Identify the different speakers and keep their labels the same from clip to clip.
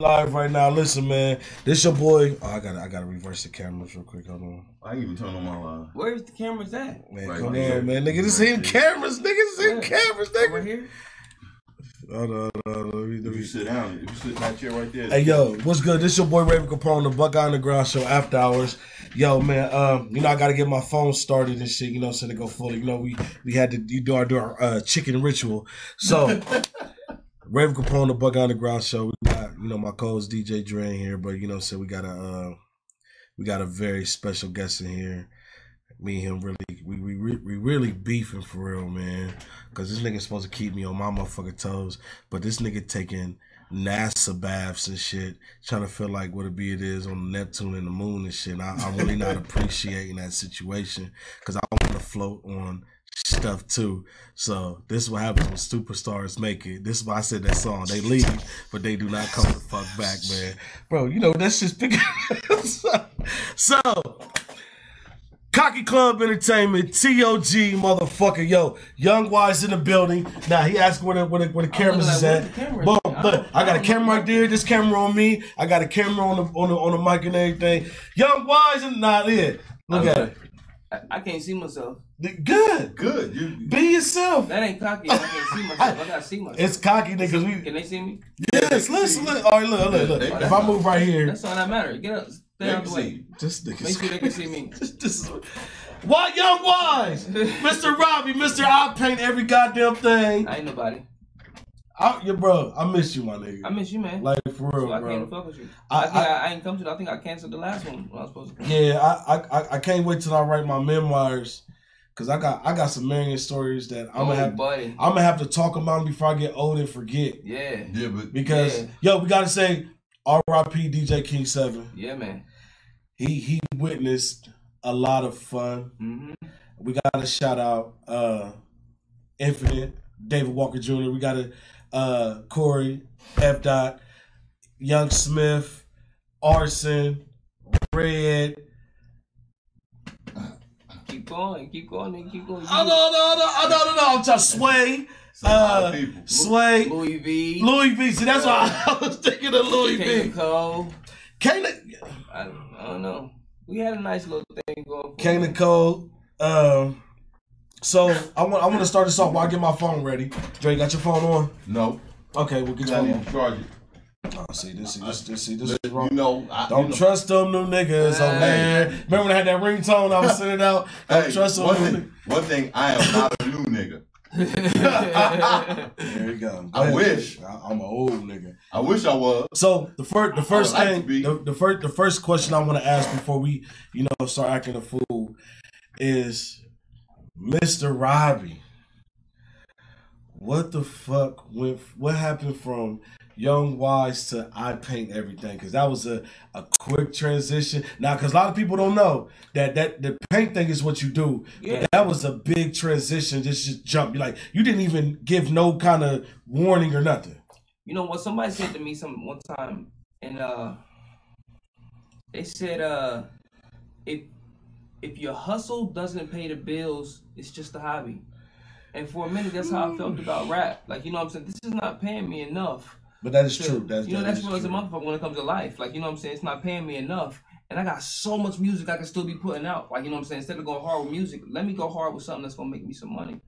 Speaker 1: live right now. Listen, man, this your boy. Oh, I gotta reverse the cameras real quick. Hold on.
Speaker 2: I ain't even turn on my live.
Speaker 3: Where's the cameras at?
Speaker 1: Man, right, come on, man. Nigga, this ain't cameras. Nigga, this ain't cameras, nigga.
Speaker 3: Right here.
Speaker 2: Hold on. If you sit down, if you sit in that chair right there.
Speaker 1: Hey, yo, what's good? This your boy Raven Capone, the Buckeye Underground Show After Hours. Yo, man, you know I gotta get my phone started and shit. You know, so to go fully. You know, we had to do our chicken ritual. So. Raven Capone, the Buckeye Underground Show. We got, you know, my co-host DJ Dre in here, but you know, so we got a very special guest in here. Me and him we really beefing for real, man. Cause this nigga's supposed to keep me on my motherfucking toes, but this nigga taking NASA baths and shit, trying to feel like what it is on Neptune and the moon and shit. And I'm really not appreciating that situation, cause I want to float on stuff too. So this is what happens when superstars make it. This is why I said that song. They leave, but they do not come the fuck back, man. Bro, you know that's just picking. So Cocky Club Entertainment, TOG, motherfucker, yo, Young Wise in the building. Now he asked where the cameras is at. Boom, look, I got a camera right there. This camera on me. I got a camera on the mic and everything. Young Wise and not it. Look at it.
Speaker 3: I can't see myself.
Speaker 1: Good. You be yourself.
Speaker 3: That ain't cocky. I can't see myself. I gotta see myself.
Speaker 1: It's cocky, niggas.
Speaker 3: Can they see me?
Speaker 1: Yes. Listen. Look. All right. Look. If I move right here,
Speaker 3: that's all that matters. Get up. Stay out the way.
Speaker 1: Just
Speaker 3: make sure they can see me.
Speaker 1: What, Young Wise? Mr. Robbie, Mr. I paint every goddamn thing.
Speaker 3: I ain't nobody.
Speaker 1: Bro, I miss you, my nigga.
Speaker 3: I miss you, man.
Speaker 1: Like, for real,
Speaker 3: so I
Speaker 1: bro.
Speaker 3: Can't fuck with you. I ain't come to. I think I canceled the last one when I was supposed to come.
Speaker 1: Yeah, I can't wait till I write my memoirs, cause I got some million stories that I'm gonna have to talk about before I get old and forget.
Speaker 3: Yeah,
Speaker 1: but because yo, we gotta say R.I.P. DJ King 7.
Speaker 3: Yeah, man.
Speaker 1: He witnessed a lot of fun.
Speaker 3: Mm-hmm.
Speaker 1: We gotta shout out Infinite, David Walker Jr. We gotta Corey, F. Dot, Young Smith, Arson, Red.
Speaker 3: Keep going.
Speaker 1: No. I'm just Sway. Sway.
Speaker 3: Louis V.
Speaker 1: See, that's why I was thinking of Louis V.
Speaker 3: Cole.
Speaker 1: I
Speaker 3: don't know. We had a nice little thing going.
Speaker 1: Kane Cole. So I want to start this off while I get my phone ready. Dre, you got your phone on?
Speaker 2: No.
Speaker 1: Okay, we'll get your phone on.
Speaker 2: Charge it.
Speaker 1: Oh, see, this is wrong.
Speaker 2: You know,
Speaker 1: don't trust them new niggas over there. Remember when I had that ringtone I was sending out? Don't trust them new niggas.
Speaker 2: One thing, I am not a new nigga.
Speaker 1: There you go.
Speaker 2: I wish.
Speaker 1: I'm an old nigga.
Speaker 2: I wish I was.
Speaker 1: So the first question I want to ask before we, start acting a fool is, Mr. Robbie, what the fuck what happened from Young Wise to I paint everything? Because that was a quick transition. Now, because a lot of people don't know that the paint thing is what you do.
Speaker 3: Yeah.
Speaker 1: But that was a big transition. Just jump. You didn't even give no kind of warning or nothing.
Speaker 3: You know what? Somebody said to me one time, and they said, if your hustle doesn't pay the bills, it's just a hobby. And for a minute, that's how I felt about rap. Like, you know what I'm saying? This is not paying me enough.
Speaker 1: But that is true.
Speaker 3: That's what it's a motherfucker when it comes to life. Like, you know what I'm saying? It's not paying me enough. And I got so much music I can still be putting out. Like, you know what I'm saying? Instead of going hard with music, let me go hard with something that's going to make me some money.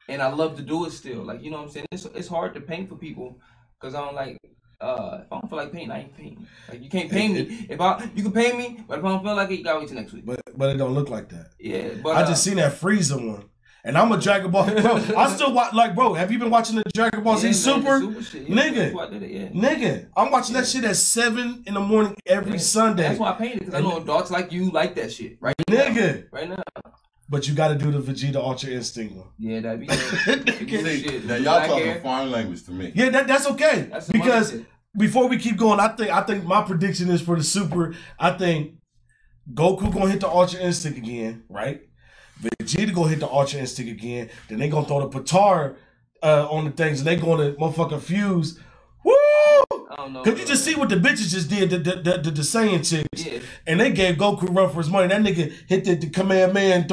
Speaker 3: And I love to do it still. Like, you know what I'm saying? It's hard to paint for people because I don't like, if I don't feel like painting, I ain't painting. Like, you can't pay me. You can pay me, but if I don't feel like it, you got to wait till next week.
Speaker 1: But it don't look like that.
Speaker 3: Yeah, but
Speaker 1: I just seen that Freezer one. And I'm a Dragon Ball. Bro, I still watch, bro, have you been watching the Dragon Ball Z Super?
Speaker 3: Shit.
Speaker 1: Yeah,
Speaker 3: Nigga.
Speaker 1: Nigga. I'm watching that shit at 7 in the morning every Sunday.
Speaker 3: That's why I painted, because I know adults like you like that shit. Right now.
Speaker 1: But you got to do the Vegeta Ultra Instinct one.
Speaker 3: Yeah, that'd be good.
Speaker 2: Now y'all talking foreign language to me.
Speaker 1: Yeah, that's okay. Because before we keep going, I think my prediction is for the Super, I think Goku gonna hit the Ultra Instinct again, right? Vegeta gonna hit the Ultra Instinct again. Then they gonna throw the Patara on the things, and they gonna motherfucking fuse. Woo!
Speaker 3: I don't know.
Speaker 1: Cause you just see what the bitches just did, the Saiyan chicks,
Speaker 3: yeah.
Speaker 1: And they gave Goku run for his money. That nigga hit the command man.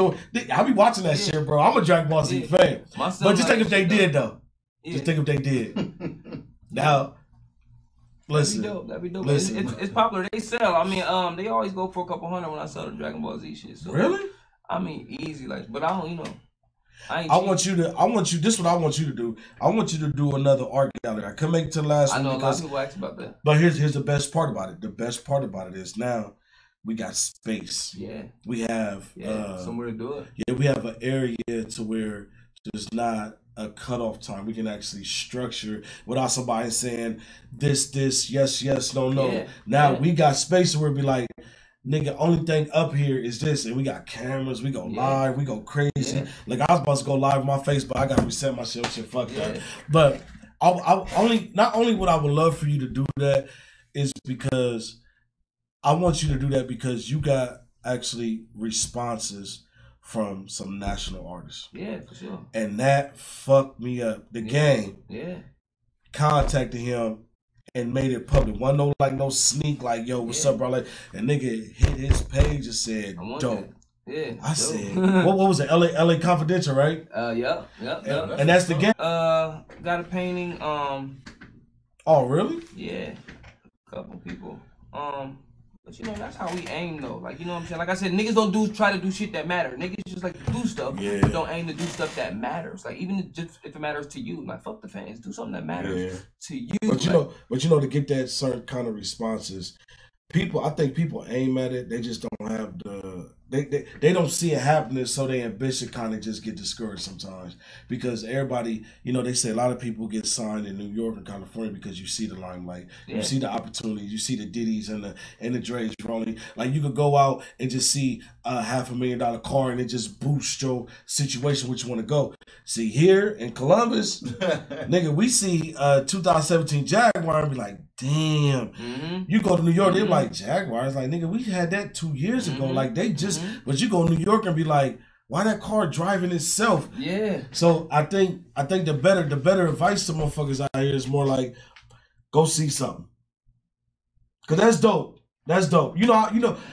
Speaker 1: I be watching that shit, bro. I'm a Dragon Ball Z fan. But just think if they did though. Just think if they did. Now, Listen,
Speaker 3: that'd be dope.
Speaker 1: Listen.
Speaker 3: It's popular. They sell. I mean, they always go for a couple hundred when I sell the Dragon Ball Z shit. So,
Speaker 1: really?
Speaker 3: I mean, easy. Like, but I don't, I ain't.
Speaker 1: I want you. This is what I want you to do. I want you to do another art gallery. I couldn't make it to the last one.
Speaker 3: I know a lot of people ask about that.
Speaker 1: But here's the best part about it. The best part about it is now we got space.
Speaker 3: Yeah.
Speaker 1: We have
Speaker 3: somewhere to do it.
Speaker 1: Yeah, we have an area to where there's not a cutoff time. We can actually structure without somebody saying this, yes, no.
Speaker 3: Yeah.
Speaker 1: Now we got space where it be like, nigga, only thing up here is this, and we got cameras, we go live, we go crazy. Yeah. Like I was about to go live with my face, but I gotta reset my shit. Fuck that. But not only what I would love for you to do that is because I want you to do that because you got actually responses from some national artists.
Speaker 3: Yeah, for sure.
Speaker 1: And that fucked me up. The game contacted him and made it public. Wasn't no sneak like, yo, what's up, bro? Like, a nigga hit his page and said, dope.
Speaker 3: Yeah.
Speaker 1: I said, what was it? LA Confidential, right?
Speaker 3: Yep.
Speaker 1: And that's the game.
Speaker 3: Got a painting.
Speaker 1: Oh, really?
Speaker 3: Yeah. A couple people. But that's how we aim though. Like, you know what I'm saying? Like I said, niggas don't try to do shit that matter. Niggas just like to do stuff, but don't aim to do stuff that matters. Like, even just if it matters to you, like, fuck the fans, do something that matters to you.
Speaker 1: But to get that certain kind of responses, I think people aim at it, they just don't have they don't see it happening, so their ambition kind of just get discouraged sometimes. Because everybody, they say a lot of people get signed in New York and California because you see the limelight, you see the opportunities, you see the Diddy's and the Dre's rolling. Like, you could go out and just see a $500,000 car and it just boosts your situation which you want to go. See, here in Columbus, nigga, we see 2017 Jaguar and be like, damn. You go to New York, they're like, Jaguars, like, nigga, we had that 2 years ago. Like, they just, but you go to New York and be like, why that car driving itself? Yeah. So I think the better advice to motherfuckers out here is more like, go see something. Cause that's dope. That's dope.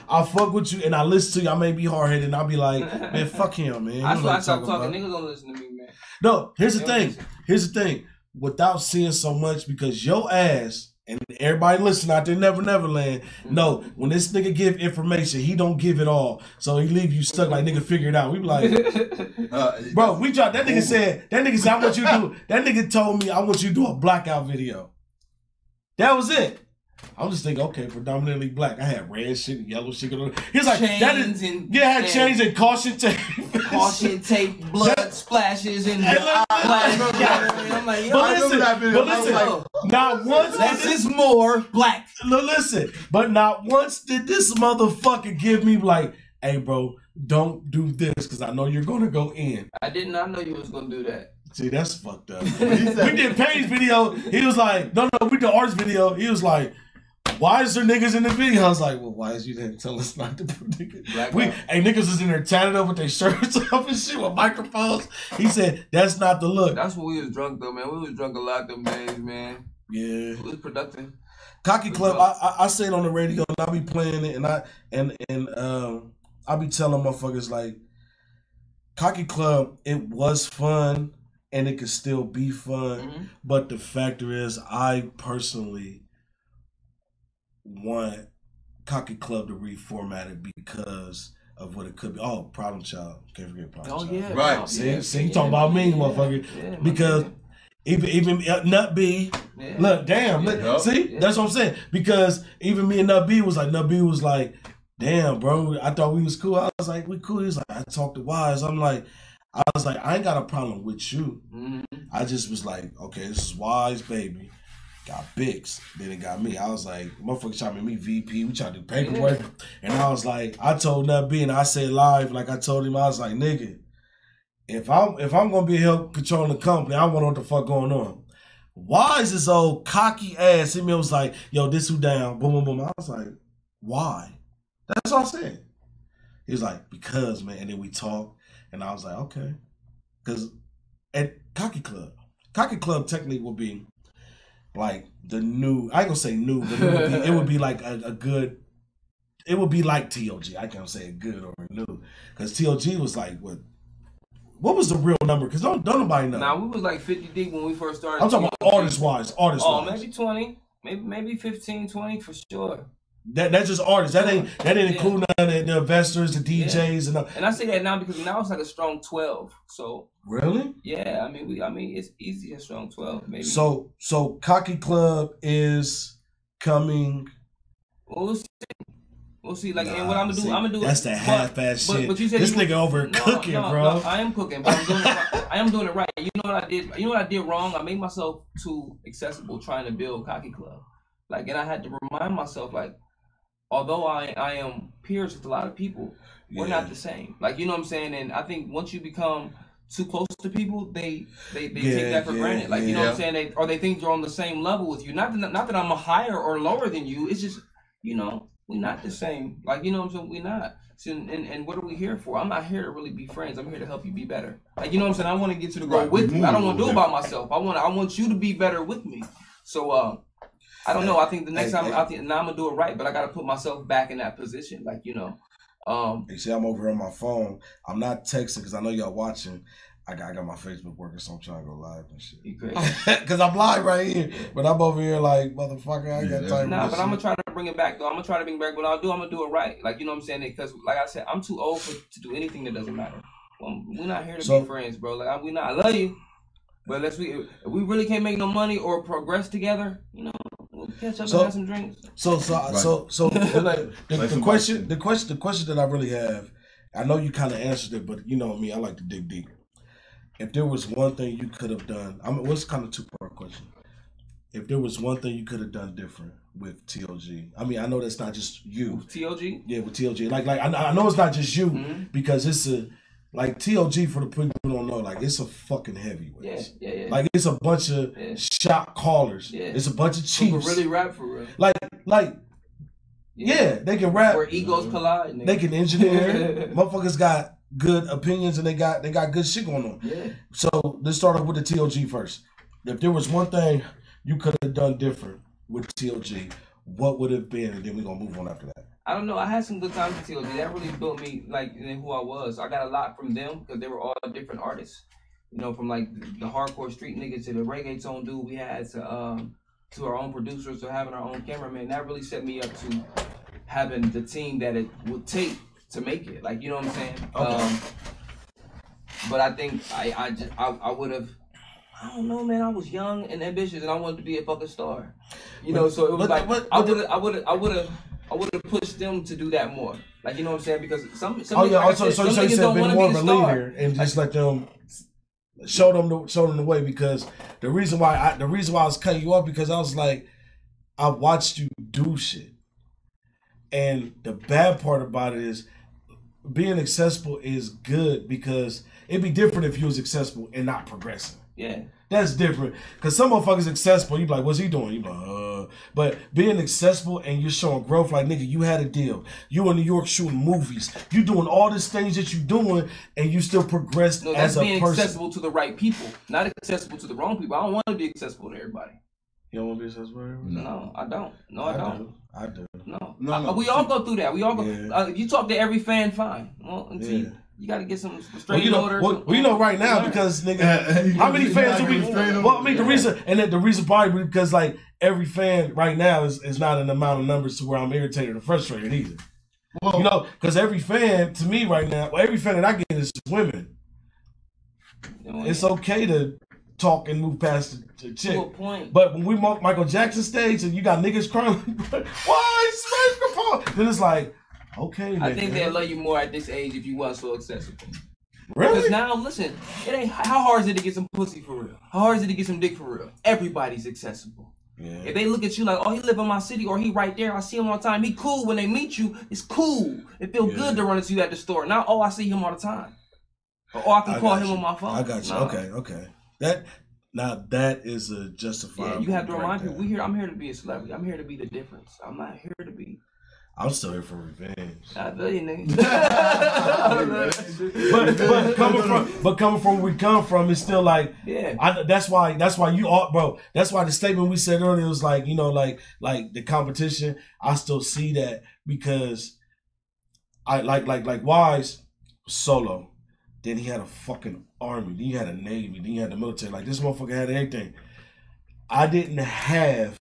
Speaker 1: I'll fuck with you and I listen to you. I may be hard headed and I'll be like, man, fuck him, man.
Speaker 3: That's why I stop talking. Niggas don't listen to me, man.
Speaker 1: No, here's the thing. Without seeing so much, because your ass, and everybody listen out there, Neverland, no, when this nigga give information, he don't give it all. So he leave you stuck like, nigga, figure it out. We be like, bro, we dropped, that nigga said, I want you to do, that nigga told me, I want you to do a blackout video. That was it. I'm just thinking, okay, predominantly black. I had red shit, yellow shit. He's like,
Speaker 3: chains
Speaker 1: had chains and caution tape.
Speaker 3: Caution tape, blood splashes, and I'm like, yo,
Speaker 1: but listen, not once.
Speaker 3: Less is more black.
Speaker 1: Listen, but not once did this motherfucker give me like, hey, bro, don't do this because I know you're gonna go in.
Speaker 3: I did not know you was gonna do that.
Speaker 1: See, that's fucked up. We did Payne's video. He was like, no, we did Art's video. He was like, why is there niggas in the video? I was like, well, why is you didn't tell us not to put niggas? Niggas was in there tatted up with their shirts off and shit with microphones. He said, that's not the look.
Speaker 3: That's when we was drunk though, man. We was drunk a lot them days, man.
Speaker 1: Yeah.
Speaker 3: It was productive.
Speaker 1: Cocky Club, I say it on the radio and I be playing it and I be telling motherfuckers like, Cocky Club, it was fun and it could still be fun. But the factor is, I personally want Cocky Club to reformat it because of what it could be. Oh, Problem Child. Can't forget Problem Child.
Speaker 3: Yeah.
Speaker 1: Right. See, you talking about me, motherfucker. Yeah, because even Nut B, look, damn. See, that's what I'm saying. Because even me and Nut B was like, damn, bro, I thought we was cool. I was like, we cool. He was like, I talked to Wise. I was like, I ain't got a problem with you. I just was like, okay, this is Wise, baby. Got Bix, then it got me. I was like, motherfucker trying to make me VP. We trying to do paperwork. And I was like, I told Nut B and I said live, like I told him, I was like, nigga, if I'm gonna be help controlling the company, I want to know what the fuck going on. Why is this old cocky ass hit me? It was like, yo, this who down, boom, boom, boom. I was like, why? That's all I said. He was like, because, man. And then we talked, and I was like, okay. Because at Cocky Club technically would be like the new, I ain't gonna say new, but it would be like a good, it would be like TOG. I can't say a good or a new. Because TOG was like, what was the real number? Because don't nobody know.
Speaker 3: Nah, we was like 50 deep when we first started.
Speaker 1: I'm talking about artist-wise.
Speaker 3: Oh, maybe 20. Maybe 15, 20 for sure.
Speaker 1: That's just artists. That ain't include none of the investors, the DJs,
Speaker 3: and I say that now because now it's like a strong 12. So
Speaker 1: really,
Speaker 3: yeah. I mean, it's easy a strong 12 maybe.
Speaker 1: So Cocky Club is coming. We'll see. Like, and what I'm gonna do, I'm gonna do. That's the half-ass shit. But you said this nigga over cooking, bro.
Speaker 3: No, I am cooking, but I'm doing it right. I am doing it right. You know what I did? You know what I did wrong? I made myself too accessible trying to build Cocky Club. Like, and I had to remind myself, like, although I am peers with a lot of people, we're not the same. Like, you know what I'm saying? And I think once you become too close to people, they take that for granted. Like, you know what I'm saying? They think you're on the same level with you. Not that I'm a higher or lower than you. It's just, you know, we're not the same. Like, you know what I'm saying? We're not. So, and what are we here for? I'm not here to really be friends. I'm here to help you be better. Like, you know what I'm saying? I want to get to the goal with you. I don't want to do it by myself. I want you to be better with me. So I don't know. I think the next time now I'm gonna do it right, but I gotta put myself back in that position. Like, you know.
Speaker 1: You see, I'm over here on my phone. I'm not texting because I know y'all watching. I got my Facebook working, so I'm trying to go live and shit.
Speaker 3: You crazy?
Speaker 1: Because I'm live right here, but I'm over here like, motherfucker, I got time.
Speaker 3: Nah, but I'm gonna try to bring it back though. I'm gonna try to bring it back. What I'll do, I'm gonna do it right. Like, you know what I'm saying? Because like I said, I'm too old to do anything that doesn't matter. We're not here to be friends, bro. Like, we not. I love you, but if we really can't make no money or progress together, you know, we'll catch up and have some drinks. So
Speaker 1: like, the question that I really have, I know you kind of answered it, but you know me, I like to dig deep. If there was one thing you could have done, what's kind of two-part question? If there was one thing you could have done different with TLG, I mean, I know that's not just you.
Speaker 3: With TLG?
Speaker 1: Yeah, with TLG. Like I know it's not just you because it's like TLG, for the people who don't know, like it's a fucking heavyweight.
Speaker 3: Yeah.
Speaker 1: Like it's a bunch of shot callers. Yeah. It's a bunch of chiefs.
Speaker 3: Who can really rap for real.
Speaker 1: Like they can rap.
Speaker 3: Where egos collide. Nigga.
Speaker 1: They can engineer. Motherfuckers got good opinions and they got good shit going on.
Speaker 3: Yeah.
Speaker 1: So let's start off with the TLG first. If there was one thing you could have done different with TLG, what would it have been? And then we're gonna move on after that.
Speaker 3: I don't know. I had some good times with TLG. That really built me like in who I was. I got a lot from them because they were all different artists. You know, from like the hardcore street niggas to the reggaeton dude we had to our own producers to having our own cameraman. That really set me up to having the team that it would take to make it. Like, you know what I'm saying? Okay. But I think I would have. I don't know, man. I was young and ambitious, and I wanted to be a fucking star. You know, so it was I would have pushed them to do that more. Like, you know what I'm saying? Because some
Speaker 1: so you said been more of a leader and just let them show them the way. Because the reason why I was cutting you off because I was like, I watched you do shit, and the bad part about it is being accessible is good because it'd be different if you was accessible and not progressing.
Speaker 3: Yeah.
Speaker 1: That's different. Because some motherfuckers accessible, you be like, what's he doing? You be like, But being accessible and you're showing growth, like, nigga, you had a deal. You in New York shooting movies. You doing all these things that you doing and you still progressed as a person.
Speaker 3: That's being accessible to the right people, not accessible to the wrong people. I don't want to be accessible to everybody.
Speaker 1: You don't want to be accessible to everybody?
Speaker 3: No, I don't. No, I don't.
Speaker 1: I do.
Speaker 3: No. We all go through that. We all go. Yeah. You talk to every fan, fine. Well, until you got to get some straight orders.
Speaker 1: You know right now because nigga, how many fans do we? Well, I mean the reason probably because like every fan right now is not an amount of numbers to where I'm irritated or frustrated either. Well, you know, because every fan to me right now, every fan that I get is women. It's okay to talk and move past the chick.
Speaker 3: To a point.
Speaker 1: But when we Michael Jackson stage and you got niggas crying, why smash Capone? Then it's like, okay.
Speaker 3: I think they'll love you more at this age if you weren't so accessible.
Speaker 1: Really?
Speaker 3: Because now, listen, it ain't how hard is it to get some pussy for real? How hard is it to get some dick for real? Everybody's accessible. Yeah. If they look at you like, oh, he live in my city or he right there, I see him all the time. He cool when they meet you. It's cool. It feel good to run into you at the store. Now, oh, I see him all the time. Or I can call him on my phone.
Speaker 1: I got you. No. Okay. That is a justifiable.
Speaker 3: Yeah, you have to remind people. I'm here to be a celebrity. I'm here to be the difference. I'm not here to be.
Speaker 1: I'm still here for revenge.
Speaker 3: I love you, nigga.
Speaker 1: but coming from where we come from, it's still like, that's why you all, bro. That's why the statement we said earlier was like, you know, like the competition. I still see that because I like Wise solo. Then he had a fucking army. Then he had a navy. Then he had the military. Like this motherfucker had everything. I didn't have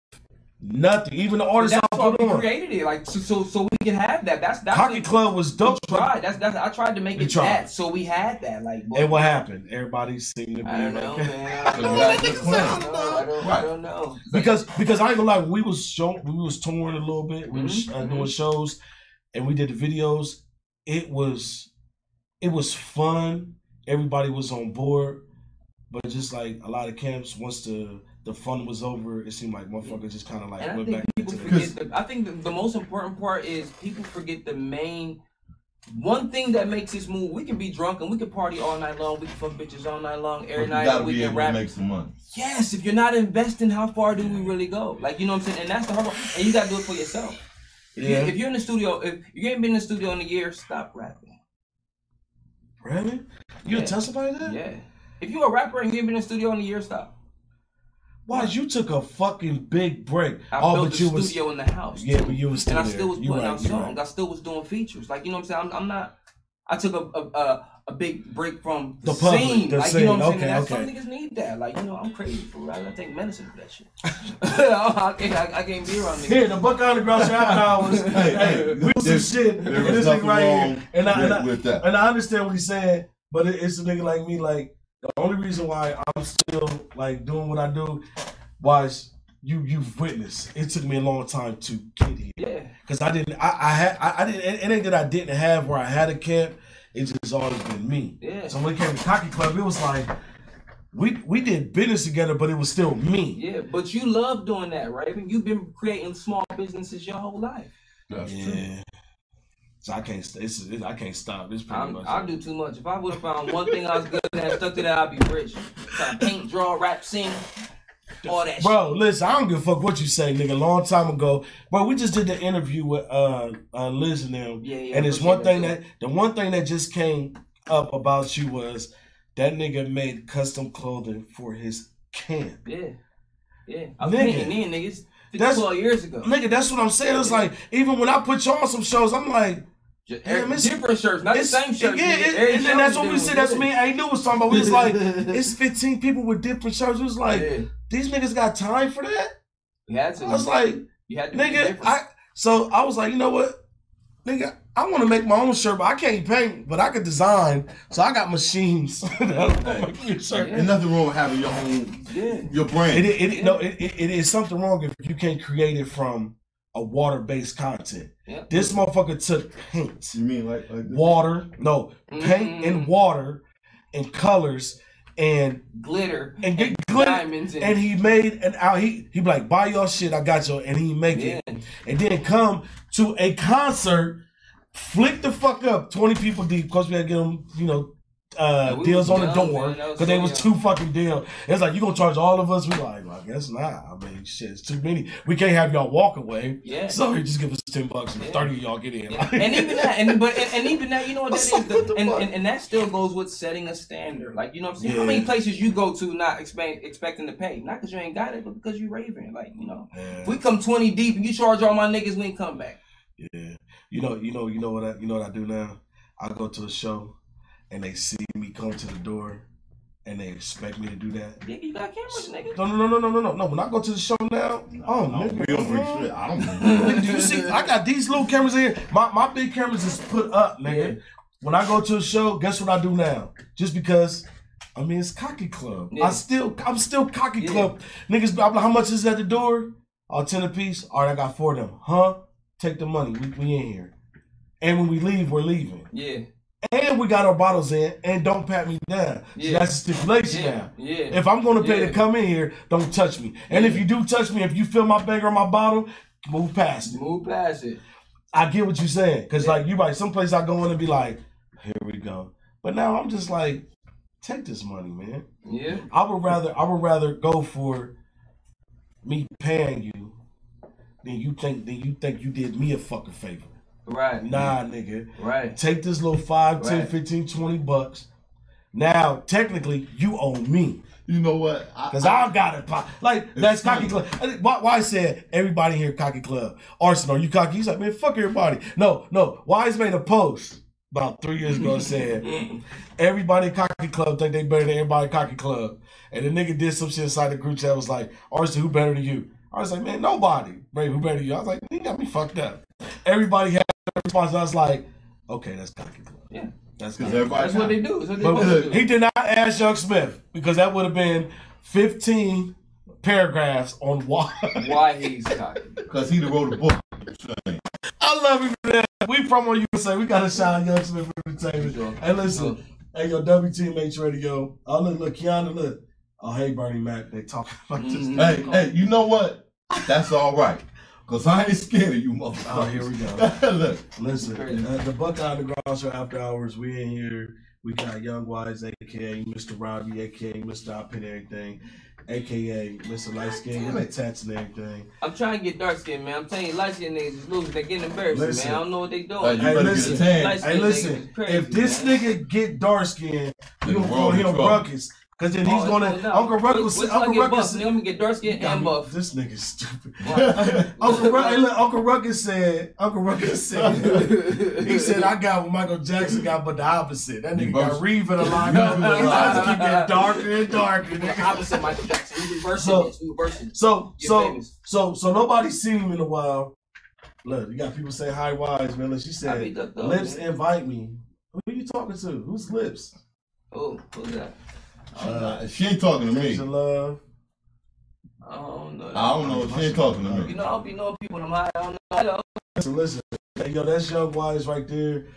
Speaker 1: Nothing. Even the artists
Speaker 3: that's why we created it, like so we can have that. That's
Speaker 1: Cocky Club was dope.
Speaker 3: Tried. I tried to make it that, so we had that. Like, boy,
Speaker 1: and what happened? Everybody seemed to be.
Speaker 3: I don't know, man. I don't know.
Speaker 1: Because I ain't gonna lie, we was touring a little bit. We was doing shows, and we did the videos. It was fun. Everybody was on board, but just like a lot of camps, once the fun was over, it seemed like motherfuckers just kind of like went back into the...
Speaker 3: I think the most important part is people forget the main one thing that makes this move. We can be drunk and we can party all night long. We can fuck bitches all night long, every night. We can rap.
Speaker 2: Make some money.
Speaker 3: Yes, if you're not investing, how far do we really go? Like, you know what I'm saying? And that's the hard part. And you gotta do it for yourself. If you're in the studio, if you ain't been in the studio in a year, stop rapping.
Speaker 1: Really? You tell somebody that?
Speaker 3: Yeah. If you're a rapper and you ain't been in the studio in a year, stop.
Speaker 1: Why? You took a fucking big break.
Speaker 3: I built a studio in the house.
Speaker 1: Yeah, but you was still
Speaker 3: and I still was putting out songs. I still was doing features. Like, you know what I'm saying? I'm not. I took a big break from the scene. Like, you know what I'm saying? Some niggas need that. Like, you know, I'm crazy for real. I gotta take medicine for that shit. I can't be around niggas.
Speaker 1: Here, the Buckeye Underground Show after hours. Hey, we was some shit. This nigga right here. And I understand what he's saying, but it's a nigga like me, like, the only reason why I'm still like doing what I do was you've witnessed. It took me a long time to get here. Yeah. Because I didn't. It ain't that I didn't have where I had a camp. It's just always been me. Yeah. So when it came to Cocky Club, it was like we did business together, but it was still me.
Speaker 3: Yeah. But you love doing that, right? I mean, you've been creating small businesses your whole life.
Speaker 1: That's true. So I can't stop. This pretty much.
Speaker 3: I do too much. If I would have found one thing I was good at and stuck to that, I'd be rich. Trying to paint, draw, rap, sing, all that shit.
Speaker 1: Bro, listen, I don't give a fuck what you say, nigga. A long time ago. Bro, we just did the interview with Liz and them. Yeah, and it's one thing the one thing that just came up about you was that nigga made custom clothing for his camp.
Speaker 3: Yeah. Yeah. I was painting in, niggas. 12 years ago.
Speaker 1: Nigga, that's what I'm saying. It's like, even when I put you on some shows, I'm like,
Speaker 3: different shirts, not the same shirts.
Speaker 1: Yeah, and that's what we said. That's me. I knew was talking about. We was like, it's 15 people with different shirts. It was like, these niggas got time for that.
Speaker 3: You had to.
Speaker 1: I was like,
Speaker 3: you had to
Speaker 1: nigga. So I was like, you know what, nigga, I want to make my own shirt, but I can't paint, but I could design. So I got machines.
Speaker 2: Ain't nothing wrong with having your own, your brand.
Speaker 1: It is something wrong if you can't create it from a water-based content. Yep. This motherfucker took paint.
Speaker 2: You mean like
Speaker 1: water? No, paint and water and colors and
Speaker 3: glitter
Speaker 1: and get glitter. Diamonds and he made an out. He be like, buy your shit, I got you, and he make it, and then come to a concert, flick the fuck up, 20 people deep, because we had to get them, you know, deals on the door because they was too fucking deal. It's like, you gonna charge all of us? We like, well, I guess not. I mean, shit, it's too many. We can't have y'all walk away. Yeah. So you just give us $10 and 30 of y'all get in.
Speaker 3: Yeah. And even that, and even that, you know what that is, and that still goes with setting a standard. Like, you know what I'm saying? How many places you go to not expecting to pay? Not because you ain't got it, but because you raving. Like, you know, if we come 20 deep and you charge all my niggas, we ain't come back.
Speaker 1: Yeah. You know what I do now? I go to a show and they see me come to the door and they expect me to do that.
Speaker 3: Yeah, you got cameras, nigga.
Speaker 1: No. When I go to the show now, nigga.
Speaker 2: We don't bring shit. I don't
Speaker 1: do you see, I got these little cameras in here. My big cameras is put up, nigga. Yeah. When I go to a show, guess what I do now? Just because, I mean, it's Cocky Club. Yeah. I'm still Cocky Club. Niggas, I'm like, how much is at the door? Oh, 10 a piece. All right, I got 4 of them. Huh? Take the money. We in here. And when we leave, we're leaving. Yeah. And we got our bottles in, and don't pat me down. Yeah. So that's a stipulation now. Yeah. If I'm going to pay to come in here, don't touch me. And if you do touch me, if you fill my bag or my bottle, move past it.
Speaker 3: Move past it.
Speaker 1: I get what you're saying. Because, like, you right, someplace I go in and be like, here we go. But now I'm just like, take this money, man. Yeah. I would rather go for me paying you than you think you did me a fucking favor.
Speaker 3: Right.
Speaker 1: Nah, nigga.
Speaker 3: Right.
Speaker 1: Take this little 5, 10, 15, 20 bucks. Now, technically, you owe me.
Speaker 2: You know what?
Speaker 1: Because I got it. Like, that's Cocky Club. Why I said everybody here Cocky Club. Arsenal, you cocky? He's like, man, fuck everybody. No. Wise made a post about 3 years ago saying, everybody Cocky Club think they better than everybody Cocky Club. And the nigga did some shit inside the group chat was like, Arsenal, who better than you? I was like, man, nobody Raven better than you. I was like, you got me fucked up. Everybody had a response. I was like, okay, that's cocky.
Speaker 3: Yeah.
Speaker 1: That's
Speaker 3: what they do. That's what they do.
Speaker 1: He did not ask Young Smith because that would have been 15 paragraphs on
Speaker 3: why he's cocky.
Speaker 2: Because he wrote a book.
Speaker 1: I love him for that. We from on USA. We got to shout out Young Smith for the table. Sure. Hey, listen. Hey, yo, WTMH Radio. Oh, look, Kiana, look. Oh, hey, Bernie Mac. They talking about this.
Speaker 2: Hey, you know what? That's all right. Because I ain't scared of you, motherfucker.
Speaker 1: Oh, here we go. Look, listen, the Buckeye Underground Show After Hours, we in here. We got Young Wise, a.k.a. Mr. Robbie, a.k.a. Mr. I Pin Everything, a.k.a. Mr. Light Skin, with the tats and everything.
Speaker 3: I'm trying to get dark skin, man. I'm telling you, light skin niggas is losing. They're getting embarrassed, man. I don't know what they doing.
Speaker 1: Hey, listen. Crazy, if this nigga get dark skin, we gonna call him Ruckus. Cause then he's gonna Uncle Ruckus.
Speaker 3: Uncle Ruckus. I'm gonna get dark skin and buff.
Speaker 1: This nigga's stupid. Uncle Ruckus said. He said I got what Michael Jackson got, but the opposite. That nigga got Reeve in a line. His eyes keep getting darker and darker.
Speaker 3: The opposite Michael Jackson. We reversing it.
Speaker 1: So nobody's seen him in a while. Look, you got people say hi, Wise man. Look, she said Lips invite me. Who are you talking to? Who's Lips?
Speaker 3: Oh, who's that?
Speaker 2: She ain't talking to me.
Speaker 1: Love.
Speaker 3: I don't know.
Speaker 2: I don't know. She ain't talking to me.
Speaker 3: You know, I'll be knowing people in my. I don't know.
Speaker 1: Listen. Hey, yo, that's Young Wise right there.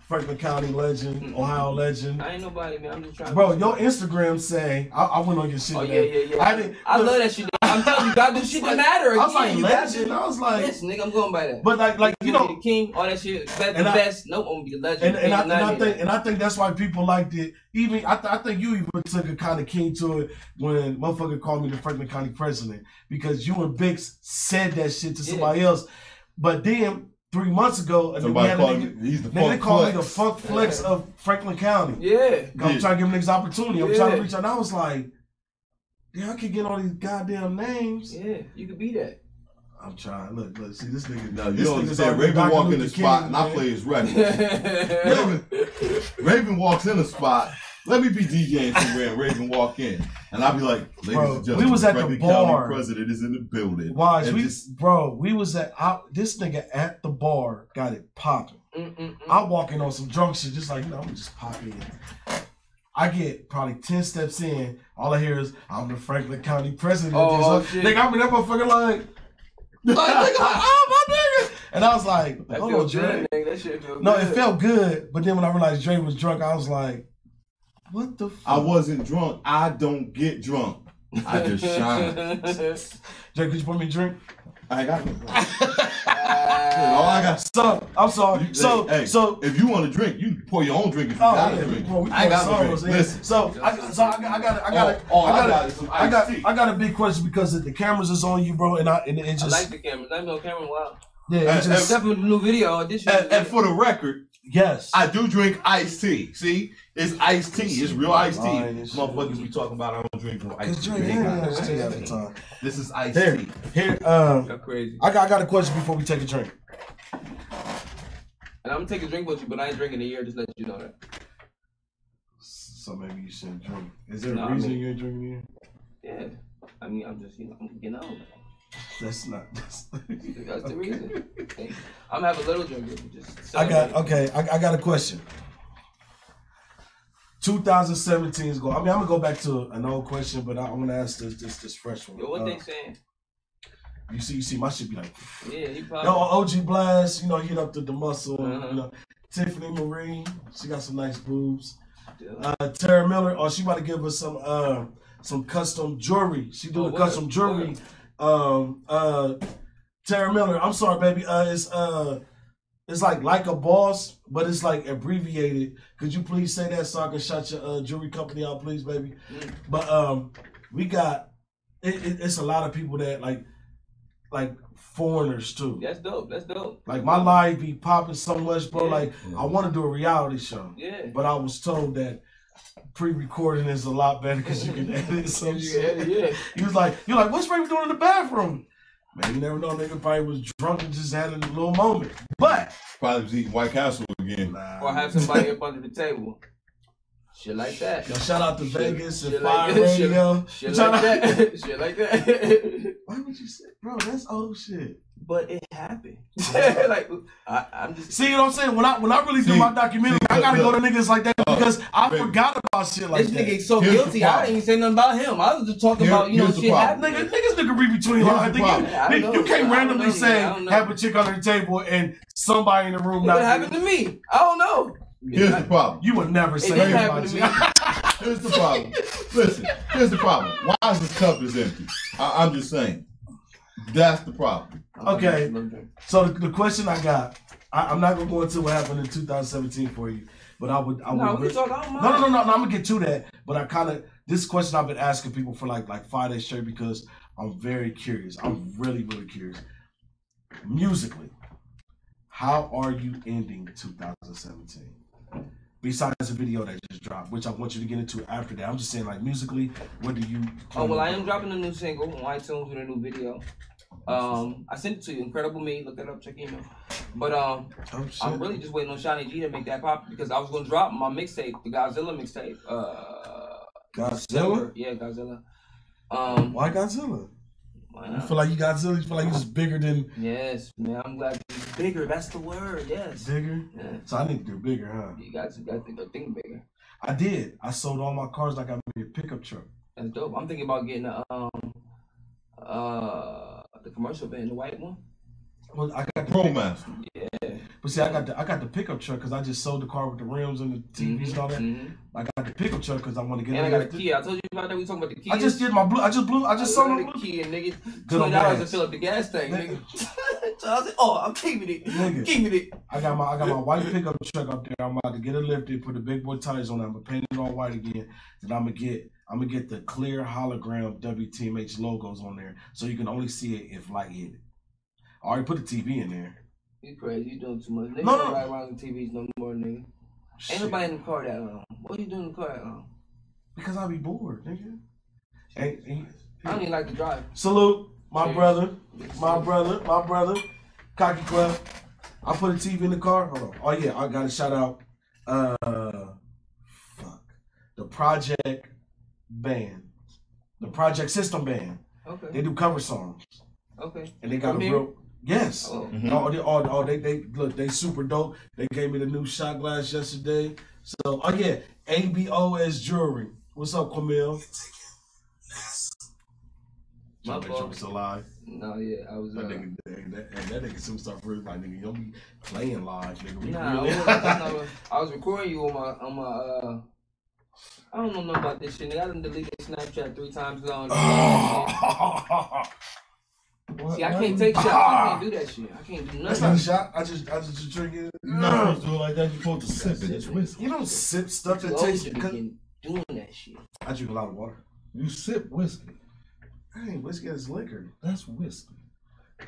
Speaker 1: Franklin County legend, Ohio legend.
Speaker 3: I ain't nobody, man. I'm just trying.
Speaker 1: Bro, your Instagram say I went on your shit.
Speaker 3: Oh yeah. I love that shit. I'm telling you, God do shit that matter.
Speaker 1: I was like legend. I was like,
Speaker 3: yes, nigga, I'm going by that.
Speaker 1: But like you know,
Speaker 3: the king, all that shit, the best. Nope, I'm gonna be a legend.
Speaker 1: And I think that's why people liked it. Even I think you even took a kind of keen to it when motherfucker called me the Franklin County president because you and Bix said that shit to somebody else. But then 3 months ago,
Speaker 2: somebody called me. He's the
Speaker 1: they called me the funk flex of Franklin County.
Speaker 3: Yeah,
Speaker 1: I'm trying to give niggas opportunity. I'm trying to reach out. And I was like, yeah, I could get all these goddamn names.
Speaker 3: Yeah, you could be that.
Speaker 1: I'm trying. Look, see this nigga.
Speaker 2: No, you don't understand. Raven walk in the spot and I play his record. Raven walks in the spot. Let me be DJing somewhere and Raven walk in. And I'll be like, ladies and gentlemen,
Speaker 1: we was at the bar.
Speaker 2: County president is in the building.
Speaker 1: Why? We was at, this nigga at the bar got it popping. I walk in on some drunk shit, just like, I'm just popping in. I get probably 10 steps in, all I hear is, I'm the Franklin County president.
Speaker 3: Shit.
Speaker 1: Nigga, I'm in that motherfucker like oh, my nigga. And I was like, hold on, Dre.
Speaker 3: That shit feel
Speaker 1: no,
Speaker 3: good.
Speaker 1: it felt good, but then when I realized Dre was drunk, I was like, what the fuck?
Speaker 2: I wasn't drunk. I don't get drunk. I just shine.
Speaker 1: Dre, could you pour me a drink?
Speaker 2: I got no drink. All I got.
Speaker 1: So, I'm sorry. So
Speaker 2: if you want to drink, you pour your own drink if you got a drink.
Speaker 1: Well, I got no drink. Listen. So I got a big question because the cameras is on you, bro, and it just.
Speaker 3: I like the cameras. I know camera wow.
Speaker 1: Yeah,
Speaker 3: except for the new video audition.
Speaker 2: And for the record,
Speaker 1: yes,
Speaker 2: I do drink iced tea. See, it's iced tea. It's real iced tea. Motherfuckers be talking about I don't drink no iced tea. This is iced tea.
Speaker 1: Here,
Speaker 3: that's crazy.
Speaker 1: I got a question before we take a drink.
Speaker 3: And I'm gonna take a drink with you, but I ain't drinking a year. Just let you know that.
Speaker 1: So maybe you shouldn't drink. Is there a reason you ain't drinking a year?
Speaker 3: Yeah, I mean, I'm just I'm getting old.
Speaker 1: That's
Speaker 3: the reason. I'm having a little drink.
Speaker 1: I got a question. 2017 is going. I mean, I'm gonna go back to an old question, but I'm gonna ask this fresh one.
Speaker 3: Yo, what they saying?
Speaker 1: You see, my shit be like.
Speaker 3: Yeah, he probably.
Speaker 1: Yo, OG Blast, hit up the muscle. Tiffany Marie, she got some nice boobs. Tara Miller, she about to give us some custom jewelry. She doing custom jewelry. Tara Miller, I'm sorry, baby. It's like a boss, but it's like abbreviated. Could you please say that so I can shout your jewelry company out, please, baby? But we got it's a lot of people that like foreigners too.
Speaker 3: That's dope.
Speaker 1: Like my live be popping so much, bro. Like I want to do a reality show.
Speaker 3: Yeah.
Speaker 1: But I was told that pre-recording is a lot better because you can edit some shit.
Speaker 3: Yeah.
Speaker 1: You're like, what's Raven doing in the bathroom? Man, you never know. Nigga probably was drunk and just had a little moment. But
Speaker 2: probably was eating White Castle again.
Speaker 3: Or have somebody up under the table. Shit like that.
Speaker 1: Yo, shout out to Vegas and
Speaker 3: shit
Speaker 1: Fire
Speaker 3: like
Speaker 1: Radio.
Speaker 3: Shit like that. Shit like that.
Speaker 1: Why would you say, bro? That's old shit.
Speaker 3: But it happened. Like I'm just
Speaker 1: see, you know what I'm saying? When I really do my documentary, I gotta go to niggas like that because I forgot about shit like that.
Speaker 3: This nigga is so guilty. I didn't even say nothing about him. I was just talking about shit happening.
Speaker 1: Niggas nigga read between lines. You can't randomly say have a chick under the table and somebody in the room.
Speaker 3: What happened to me? I don't know.
Speaker 2: Here's the problem.
Speaker 1: You would never say
Speaker 3: that happened to me.
Speaker 2: Here's the problem. Listen, here's the problem. Why is this cup is empty? I'm just saying. That's the problem.
Speaker 1: Okay. So the question I got, I'm not gonna go into what happened in 2017 for you, but I would.
Speaker 3: No, we talk all
Speaker 1: no. I'm gonna get to that. But I kind of this question I've been asking people for like 5 days straight because I'm very curious. I'm really curious. Musically, how are you ending 2017? Besides the video that just dropped, which I want you to get into after that. I'm just saying, like, musically, what do you...
Speaker 3: Oh, well, I am dropping a new single on iTunes with a new video. I sent it to you, Incredible Me. Look that up, check email. But I'm really just waiting on Shawnee G to make that pop because I was going to drop my mixtape, the Godzilla mixtape.
Speaker 1: Godzilla?
Speaker 3: Yeah, Godzilla.
Speaker 1: Why Godzilla? You feel like you Godzilla? You feel like you're just bigger than...
Speaker 3: Yes, man. I'm glad you're bigger. That's the word, yes.
Speaker 1: Bigger?
Speaker 3: Yeah.
Speaker 1: So I need to do bigger, huh?
Speaker 3: You got to go think bigger.
Speaker 1: I did. I sold all my cars like I made a pickup truck.
Speaker 3: That's dope. I'm thinking about getting the commercial van, the white one.
Speaker 1: Well, I got the
Speaker 2: ProMaster.
Speaker 3: Yeah.
Speaker 1: But see, I got the pickup truck because I just sold the car with the rims and the TVs and all that. I got the pickup truck because I want to get.
Speaker 3: And I got a Kia. I told you about that. We talking about the Kia.
Speaker 1: I just did my blue. I just sold
Speaker 3: the Kia, nigga. $20 to fill up the gas tank, nigga. So I said, "Oh, I'm keeping it.
Speaker 1: Nigga,
Speaker 3: keeping it."
Speaker 1: I got my white pickup truck up there. I'm about to get it lifted, put the big boy tires on it. I'm gonna paint it all white again. Then I'm gonna get the clear hologram WTMH logos on there, so you can only see it if light hit it. I already put the TV in there.
Speaker 3: You crazy? You doing too much? Niggas
Speaker 1: No.
Speaker 3: don't ride around the TVs no more, nigga.
Speaker 1: Shit.
Speaker 3: Ain't nobody in the car that long. What you doing in the car that long?
Speaker 1: Because I be bored, nigga.
Speaker 3: I don't even like to drive.
Speaker 1: Salute, my
Speaker 3: Cheers.
Speaker 1: brother. Cocky Club. I put a TV in the car. Hold on. Oh yeah, I gotta shout out the Project Band. The Project System Band.
Speaker 3: Okay.
Speaker 1: They do cover songs.
Speaker 3: Okay.
Speaker 1: And they got a real yes.
Speaker 3: Oh.
Speaker 1: They look, they super dope. They gave me the new shot glass yesterday. So ABOS Jewelry. What's up, Camille?
Speaker 3: My fault.
Speaker 1: Still live.
Speaker 3: No, yeah, I was.
Speaker 1: That nigga superstar for like nigga, you don't be playing live, nigga.
Speaker 3: Nah, I was recording you on my I don't know nothing about this shit. Nigga, I done deleted Snapchat 3 times ago. See, I can't take shots. I can't do that shit. I can't do nothing.
Speaker 1: That's not a shot. I just drink it.
Speaker 2: You're not supposed to do it like that. You're supposed to sip it. It's whiskey.
Speaker 1: You don't sip stuff that
Speaker 3: tastes
Speaker 1: tastes
Speaker 3: good. Doing that shit.
Speaker 1: I drink a lot of water.
Speaker 2: You sip whiskey.
Speaker 1: Hey, whiskey is liquor.
Speaker 2: That's whiskey.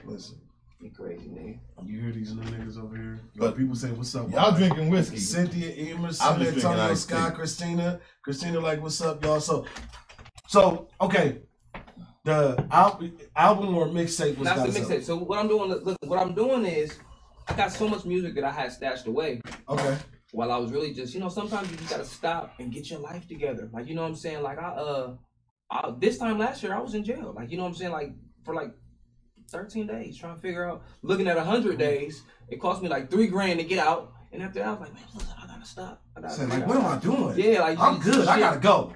Speaker 1: Listen.
Speaker 3: You crazy, nigga.
Speaker 1: You hear these new niggas over here? But people say, what's up?
Speaker 2: Y'all drinking whiskey.
Speaker 1: Cynthia, Emerson, Antonio, Scott, Christina, like, what's up, y'all? So okay. The album or mixtape was
Speaker 3: That's the mixtape. So what I'm doing is I got so much music that I had stashed away.
Speaker 1: Okay.
Speaker 3: While I was really just, sometimes you just gotta stop and get your life together. Like, you know what I'm saying? Like this time last year I was in jail. Like, you know what I'm saying? Like for like 13 days trying to figure out, looking at 100 days, it cost me like $3 grand to get out. And after that I was like, man, listen, I gotta stop.
Speaker 1: What am I doing?
Speaker 3: Yeah, like
Speaker 1: I'm good. I gotta go.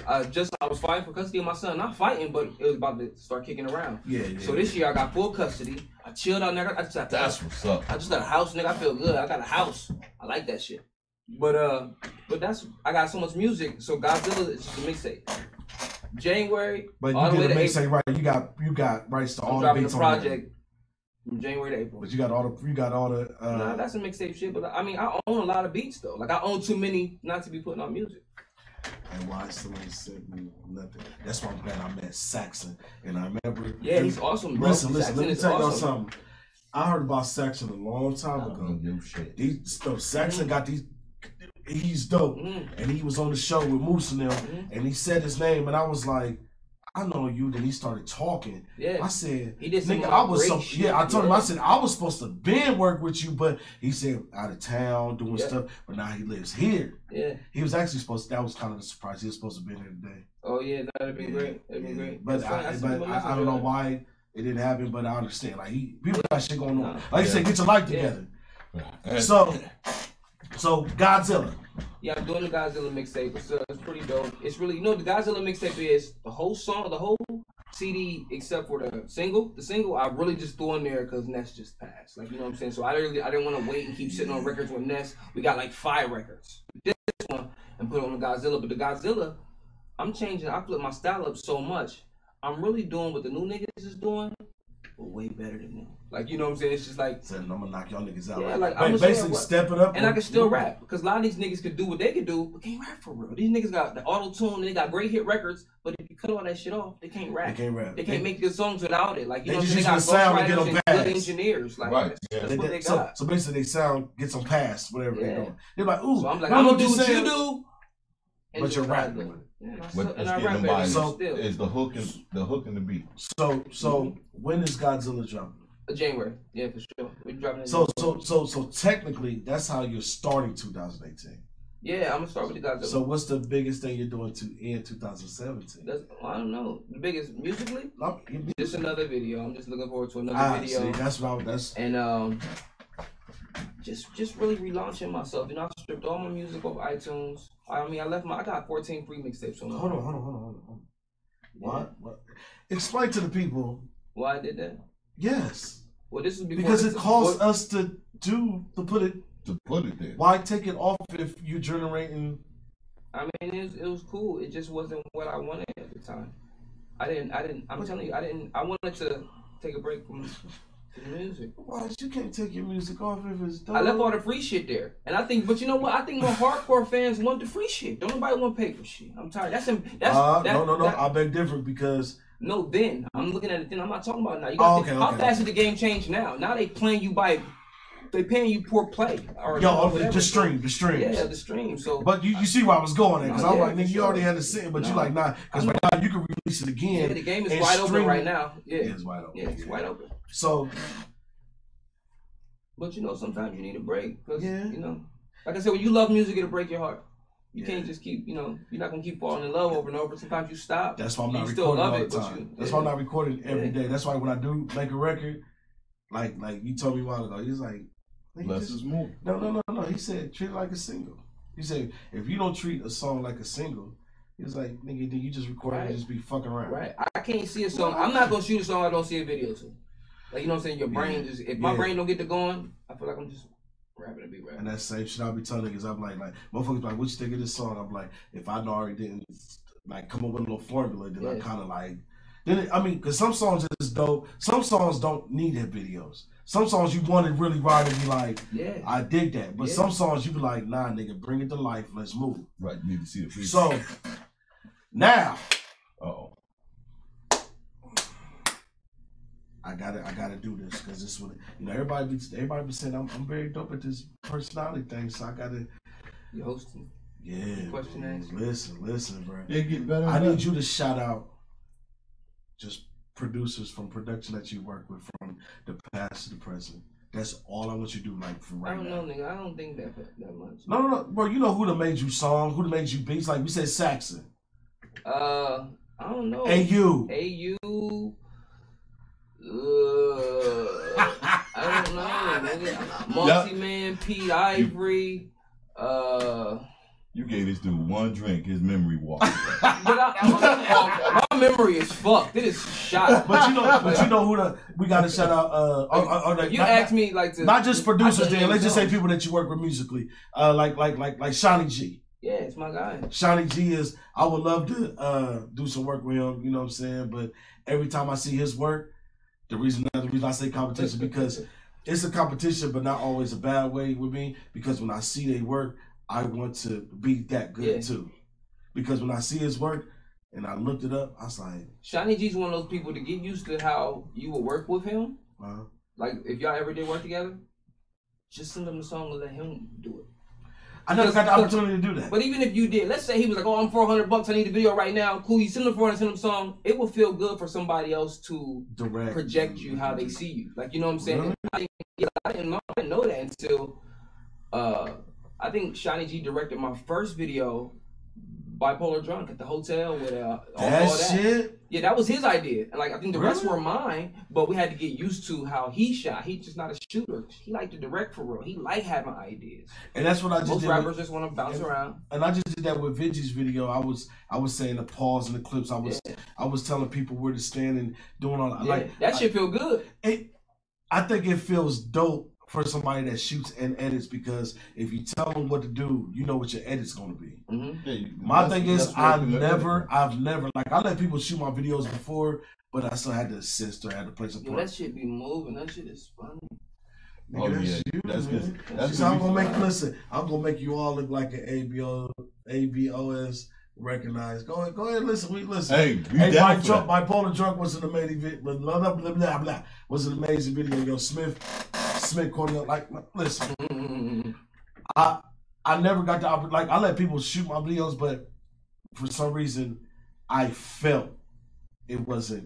Speaker 3: I was fighting for custody of my son. Not fighting, but it was about to start kicking around. Yeah. So this year I got full custody. I chilled out, nigga.
Speaker 2: That's what's up.
Speaker 3: I just got a house, nigga. I feel good. I got a house. I like that shit. But I got so much music. So Godzilla is just a mixtape. January.
Speaker 1: But you did a mixtape, right? You got rights to all the beats on
Speaker 3: project from January to April.
Speaker 1: But you got all the.
Speaker 3: Nah, that's a mixtape shit. But I mean, I own a lot of beats though. Like I own too many not to be putting on music.
Speaker 1: And why somebody sent me nothing? That's why I'm glad I met Saxon. And I remember.
Speaker 3: Yeah, he's awesome, bro.
Speaker 1: Listen. Let me tell y'all something. I heard about Saxon a long time ago. Saxon got these. He's dope. And he was on the show with Moose and them. And he said his name. And I was like, I know you. Then he started talking.
Speaker 3: Yeah.
Speaker 1: I said,
Speaker 3: he did
Speaker 1: nigga, I was so shit. Yeah. I told him, I said I was supposed to been work with you, but he said out of town doing stuff. But now he lives here.
Speaker 3: Yeah.
Speaker 1: He was actually supposed. That was kind of a surprise. He was supposed to be here today.
Speaker 3: Oh yeah, that'd be great. That'd be great.
Speaker 1: But I don't know why it didn't happen. But I understand. Like people got shit going on. Like you said, get your life together. So Godzilla.
Speaker 3: Yeah, I'm doing the Godzilla mixtape. It's pretty dope. It's really, the Godzilla mixtape is the whole song, the whole CD, except for the single. The single I really just threw in there because Ness just passed. Like, you know what I'm saying? So I didn't want to wait and keep sitting on records with Ness. We got like 5 records. This one and put on the Godzilla. But the Godzilla, I'm changing. I flip my style up so much. I'm really doing what the new niggas is doing, but way better than them. Like, you know what I'm saying? It's just like,
Speaker 1: I'm gonna knock y'all niggas out.
Speaker 3: Yeah, like
Speaker 1: I'm basically step it up.
Speaker 3: And I can still rap. Because a lot of these niggas could do what they could do, but can't rap for real. These niggas got the auto-tune, they got great hit records, but if you cut all that shit off, they can't rap. They can't make good songs without it. Like, you know what I'm saying? They got ghostwriters and good engineers. Like, that's what they got.
Speaker 1: So basically they sound, get some pass, whatever they're doing. They're like, ooh,
Speaker 3: so I'm like, I'm gonna do what you do.
Speaker 1: But you're rapping with it.
Speaker 3: And I rap it still.
Speaker 2: Is the hook and the beat.
Speaker 1: So when is Godzilla dropping?
Speaker 3: January, yeah, for sure. We're dropping it.
Speaker 1: So technically, that's how you're starting 2018.
Speaker 3: Yeah, I'm gonna start with the Godzilla.
Speaker 1: So what's the biggest thing you're doing to end 2017?
Speaker 3: I don't know. The biggest musically? Just another video. I'm just looking forward to another video.
Speaker 1: See, that's what that's.
Speaker 3: And just really relaunching myself. You know, I stripped all my music off iTunes. I mean, I got 14 free mixtapes on.
Speaker 1: Hold on. What? Explain to the people
Speaker 3: why I did that.
Speaker 1: Yes.
Speaker 3: Well, this is
Speaker 1: because it costs us to put it
Speaker 2: there.
Speaker 1: Why take it off if you're generating?
Speaker 3: I mean, it was cool. It just wasn't what I wanted at the time. I'm telling you, I wanted to take a break from the music.
Speaker 1: Why you can't take your music off if it's done?
Speaker 3: I left all the free shit there, and I think, but you know what? I think more hardcore fans want the free shit. Don't nobody want to pay for shit. I'm tired. No.
Speaker 1: I beg different because.
Speaker 3: No, then I'm looking at it. Then I'm not talking about now. You got how fast did the game change now? Now they playing you they paying you per play. Or
Speaker 1: the stream.
Speaker 3: Yeah, the stream. So,
Speaker 1: but you see where I was going at because I'm like, nigga, you already had to sit, but you like nah, because right now you can release it again.
Speaker 3: Yeah, the game is wide open right now. Yeah,
Speaker 1: it's wide open.
Speaker 3: Yeah, it's wide open.
Speaker 1: So,
Speaker 3: but sometimes you need a break because like I said, when you love music, it'll break your heart. You can't just keep, you're not gonna keep falling in love over and over. Sometimes you stop.
Speaker 1: That's why I'm not recording all the time. That's why I'm not recording every day. That's why when I do make a record, like you told me a while ago, he's like,
Speaker 2: less is more.
Speaker 1: No. He said treat it like a single. He said if you don't treat a song like a single, he's like, nigga, then you just record it and just be fucking around.
Speaker 3: Right. I can't see a song. I'm not gonna shoot a song I don't see a video to. Like, you know what I'm saying? Your brain just, if my brain don't get to going, I feel like I'm just rapping and be rapping.
Speaker 1: And that same shit I'll be telling niggas. I'm like motherfuckers like, what you think of this song? I'm like, if I already didn't like come up with a little formula, then I kind of like, because some songs is dope. Some songs don't need hit videos. Some songs you want to really ride and be like, I dig that. But some songs you be like, nah, nigga, bring it to life. Let's move.
Speaker 2: Right, you need to see the video.
Speaker 1: So now, I gotta do this because this what everybody be saying I'm very dope at this personality thing, so I gotta.
Speaker 3: You hosting?
Speaker 1: Yeah.
Speaker 3: Question answer.
Speaker 1: Listen, bro.
Speaker 2: They get better.
Speaker 1: I need you to shout out just producers from production that you work with from the past to the present. That's all I want you to do, like for right now.
Speaker 3: I don't know, nigga. I don't think that much.
Speaker 1: No, bro. You know who done made you songs? Who done made you beats? Like we said, Saxon.
Speaker 3: I don't know.
Speaker 1: AU.
Speaker 3: I don't know, nigga. Multi-Man, Pete Ivory.
Speaker 2: You gave this dude one drink, his memory walked.
Speaker 3: My memory is fucked. It is shot.
Speaker 1: But you know who we gotta shout out.
Speaker 3: You asked me like to
Speaker 1: not just producers. Then let's just say people that you work with musically. Like Shawnee G.
Speaker 3: Yeah, it's my guy.
Speaker 1: Shawnee G is. I would love to do some work with him. You know what I'm saying? But every time I see his work, the reason I say competition because it's a competition, but not always a bad way with me. Because when I see their work, I want to be that good too. Because when I see his work and I looked it up, I was like,
Speaker 3: Shawnee G's one of those people to get used to how you will work with him. Like if y'all ever did work together, just send him the song and let him do it.
Speaker 1: I never got the opportunity to do that.
Speaker 3: But even if you did, let's say he was like, "Oh, I'm $400. I need a video right now." Cool, you send him $400, send him a song. It will feel good for somebody else to project you how they see you. Like, you know what I'm saying? Really? I didn't know that until I think Shiny G directed my first video, Bipolar Drunk, at the hotel with all that
Speaker 1: shit.
Speaker 3: Yeah, that was his idea, and like I think the rest were mine. But we had to get used to how he shot. He's just not a shooter. He liked to direct for real. He liked having ideas.
Speaker 1: And that's what I just
Speaker 3: did. Most rappers just want to bounce around.
Speaker 1: And I just did that with Vinji's video. I was saying the pause in the clips. I was telling people where to stand and doing all that.
Speaker 3: Yeah, like that shit feel good.
Speaker 1: I think it feels dope for somebody that shoots and edits, because if you tell them what to do, you know what your edit's gonna be. My thing is, I've never, like, I let people shoot my videos before, but I still had to assist or had to play some part.
Speaker 3: That shit be moving. That shit is funny.
Speaker 1: That's good. I'm gonna make you all look like an ABOS recognized. Go ahead, listen.
Speaker 2: Hey,
Speaker 1: Bipolar Drunk was an amazing video. Was an amazing video. Yo, Smith quoting up, like, listen. I never got the opportunity. Like, I let people shoot my videos, but for some reason, I felt it wasn't